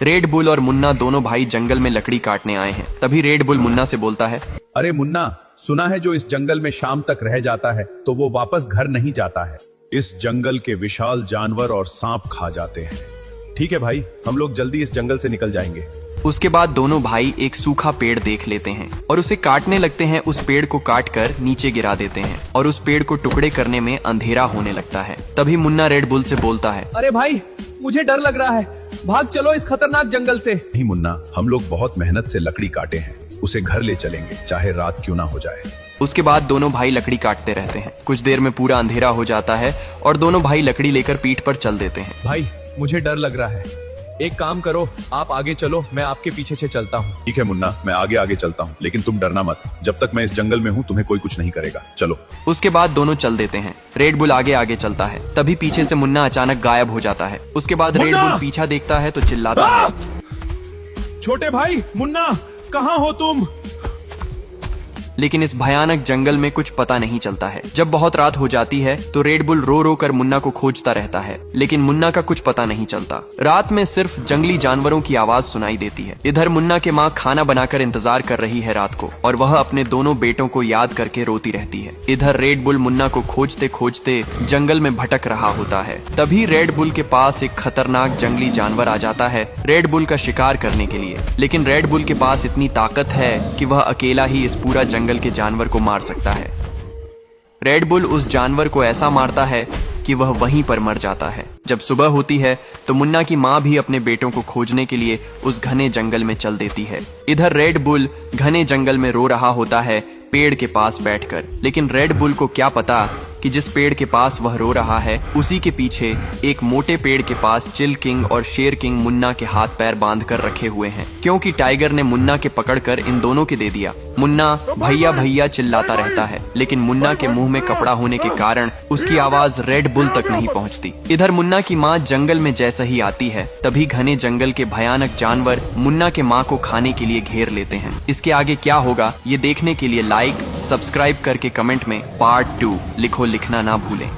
Red bull और मुन्ना दोनों भाई जंगल में लकड़ी काटने आए हैं। तभी रेड बुल मुन्ना से बोलता है, अरे मुन्ना, सुना है जो इस जंगल में शाम तक रह जाता है तो वो वापस घर नहीं जाता है। इस जंगल के विशाल जानवर और सांप खा जाते हैं। ठीक है भाई, हम लोग जल्दी इस जंगल से निकल जाएंगे। उसके बाद दोनों भाई एक सूखा पेड़ देख लेते हैं और उसे काटने लगते हैं। उस पेड़ को काट कर नीचे गिरा देते हैं और उस पेड़ को टुकड़े करने में अंधेरा होने लगता है। तभी मुन्ना रेड बुल से बोलता है, अरे भाई, मुझे डर लग रहा है, भाग चलो इस खतरनाक जंगल से। नहीं मुन्ना, हम लोग बहुत मेहनत से लकड़ी काटे हैं, उसे घर ले चलेंगे चाहे रात क्यों ना हो जाए। उसके बाद दोनों भाई लकड़ी काटते रहते हैं। कुछ देर में पूरा अंधेरा हो जाता है और दोनों भाई लकड़ी लेकर पीठ पर चल देते हैं। भाई, मुझे डर लग रहा है, एक काम करो, आप आगे चलो, मैं आपके पीछे से चलता हूँ। ठीक है मुन्ना, मैं आगे आगे चलता हूँ, लेकिन तुम डरना मत। जब तक मैं इस जंगल में हूँ तुम्हें कोई कुछ नहीं करेगा। चलो। उसके बाद दोनों चल देते हैं। रेड बुल आगे आगे चलता है। तभी पीछे से मुन्ना अचानक गायब हो जाता है। उसके बाद रेड बुल पीछा देखता है तो चिल्लाता है, छोटे भाई मुन्ना, कहाँ हो तुम? लेकिन इस भयानक जंगल में कुछ पता नहीं चलता है। जब बहुत रात हो जाती है तो रेड बुल रो रो कर मुन्ना को खोजता रहता है, लेकिन मुन्ना का कुछ पता नहीं चलता। रात में सिर्फ जंगली जानवरों की आवाज सुनाई देती है। इधर मुन्ना के माँ खाना बनाकर इंतजार कर रही है रात को, और वह अपने दोनों बेटों को याद करके रोती रहती है। इधर रेड बुल मुन्ना को खोजते खोजते जंगल में भटक रहा होता है। तभी रेड बुल के पास एक खतरनाक जंगली जानवर आ जाता है रेड बुल का शिकार करने के लिए। लेकिन रेड बुल के पास इतनी ताकत है कि वह अकेला ही इस पूरा जंगल के जानवर को मार सकता है। रेड बुल उस जानवर को ऐसा मारता है कि वह वहीं पर मर जाता है। जब सुबह होती है तो मुन्ना की माँ भी अपने बेटों को खोजने के लिए उस घने जंगल में चल देती है। इधर रेड बुल घने जंगल में रो रहा होता है पेड़ के पास बैठकर। लेकिन रेड बुल को क्या पता कि जिस पेड़ के पास वह रो रहा है उसी के पीछे एक मोटे पेड़ के पास चिल किंग और शेर किंग मुन्ना के हाथ पैर बांध कर रखे हुए हैं, क्योंकि टाइगर ने मुन्ना के पकड़कर इन दोनों के दे दिया। मुन्ना भैया भैया चिल्लाता रहता है, लेकिन मुन्ना के मुंह में कपड़ा होने के कारण उसकी आवाज रेड बुल तक नहीं पहुंचती। इधर मुन्ना की माँ जंगल में जैसे ही आती है तभी घने जंगल के भयानक जानवर मुन्ना के माँ को खाने के लिए घेर लेते हैं। इसके आगे क्या होगा ये देखने के लिए लाइक सब्सक्राइब करके कमेंट में पार्ट 2 लिखना ना भूलें।